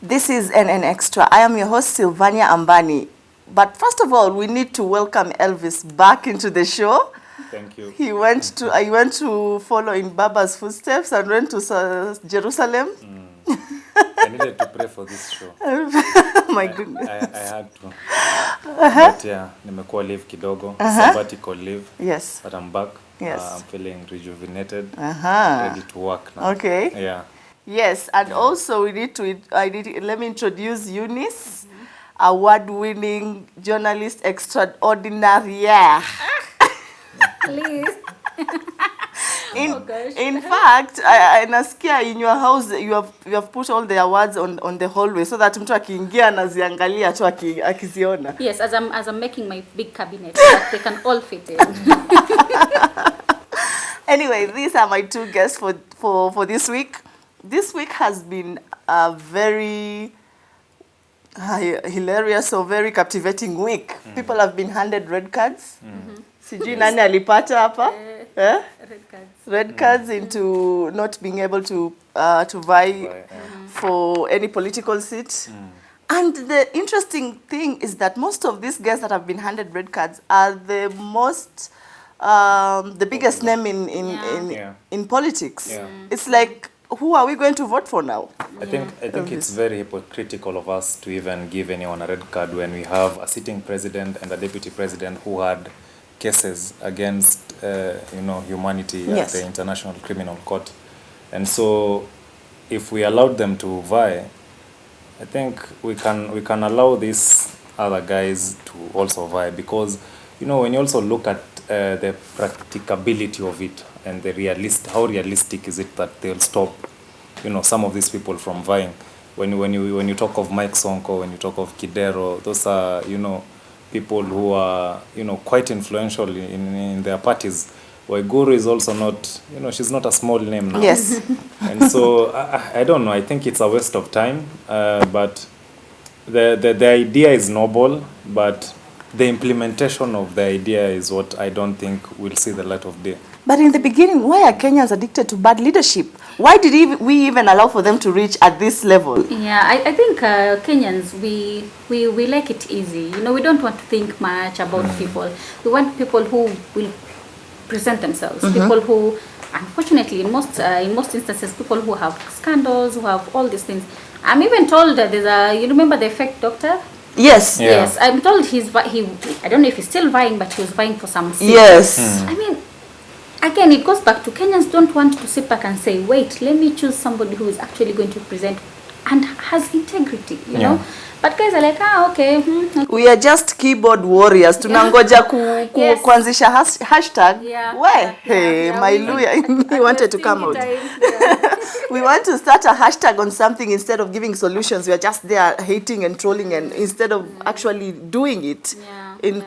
This is an Extra. I am your host, Sylvania Ambani. But first of all, we need to welcome Elvis back into the show. Thank you. He went to follow in Baba's footsteps and went to Jerusalem. I needed to pray for this show. My goodness. I had to. But yeah, nimekuwa leave kidogo, sabbatical leave. Yes. But I'm back. Yes. I'm feeling rejuvenated, ready to work now. Okay. Yeah. Yes, and also let me introduce Eunice, award-winning journalist extraordinary. Please. In fact, I nasikia in your house you have put all the awards on the hallway so that mtu akiingia anaziangalia tu akiziona. Yes, as I'm making my big cabinet that they can all fit in. Anyway, these are my two guests for this week. This week has been a very hilarious or very captivating week. People have been handed red cards. Sijui nani alipata hapa? Red cards into not being able to vie for any political seat. And the interesting thing is that most of these guys that have been handed red cards are the most the biggest name in politics. Yeah. It's like, who are we going to vote for now? I think it's very hypocritical of us to even give anyone a red card when we have a sitting president and a deputy president who had cases against humanity at the International Criminal Court. And so if we allowed them to vie, I think we can allow these other guys to also vie, because when you also look at the practicability of it and how realistic is it that they'll stop some of these people from vying. When you talk of Mike Sonko, when you talk of Kidero, those are people who are quite influential in their parties. Waiguru is also not, she's not a small name now. Yes. And so I don't know, I think it's a waste of time, but the idea is noble, but the implementation of the idea is what I don't think will see the light of day. But in the beginning, why are Kenyans addicted to bad leadership? Why did we even allow for them to reach at this level? Yeah, I think Kenyans, we like it easy. We don't want to think much about people. We want people who will present themselves. People who, unfortunately, in most instances, people who have scandals, who have all these things. I'm even told that there's you remember the fake doctor? Yes. Yeah. Yes, I'm told I don't know if he's still vying, but he was vying for some seat. Yes. I mean, again, it goes back to Kenyans don't want to sit back and say, wait, let me choose somebody who is actually going to present and has integrity, you know. But guys are like, okay. Okay. We are just keyboard warriors. Tunangoja kuanzisha hashtag. My lawyer, he wanted to come out. We want to start a hashtag on something instead of giving solutions. We are just there hating and trolling, and instead of actually doing it in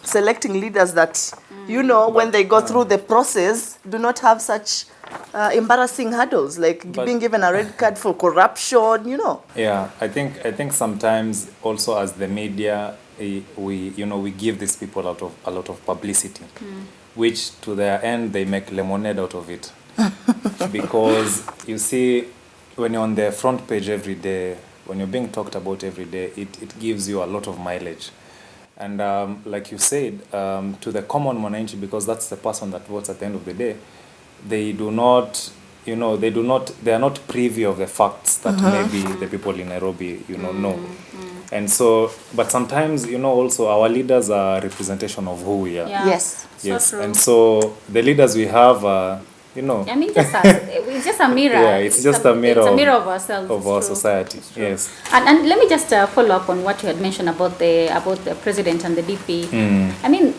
selecting leaders that when they go through the process do not have such embarrassing hurdles like being given a red card for corruption. Yeah, I think sometimes also as the media we give these people a lot of publicity, which to their end they make lemonade out of it. Because you see, when you're on the front page every day, when you're being talked about every day, it gives you a lot of mileage. And like you said, to the common mwananchi, because that's the person that votes at the end of the day, they are not privy of the facts that maybe the people in Nairobi know. And so, but sometimes also our leaders are a representation of who we are. Yes. Yes. So true. And so the leaders we have I mean, it's just a mirror. Yeah, it's just a mirror of ourselves. Of our society. Yes. And let me just follow up on what you had mentioned about the president and the DP. I mean,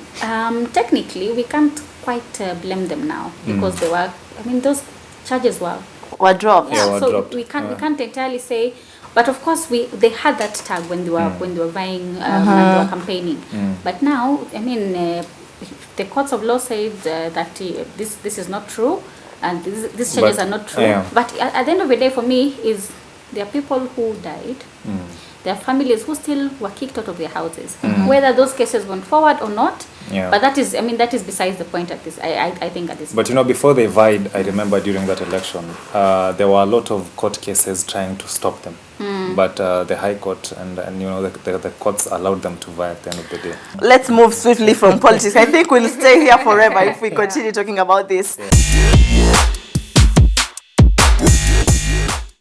technically, we can't quite blame them now because those charges were dropped. Yeah, so dropped. we can't entirely say. But of course, they had that tag when they were vying and they were campaigning. But now, I mean. The courts of law said that this is not true, and these charges are not true. But at the end of the day, for me, there are people who died. there are families who still were kicked out of their houses. Whether those cases went forward or not, but that is, I mean, that is besides the point at this, I think at this But, point. before they vied, I remember during that election, there were a lot of court cases trying to stop them. But the High Court and the courts allowed them to vie at the end of the day. Let's move swiftly from politics. I think we'll stay here forever if we continue talking about this.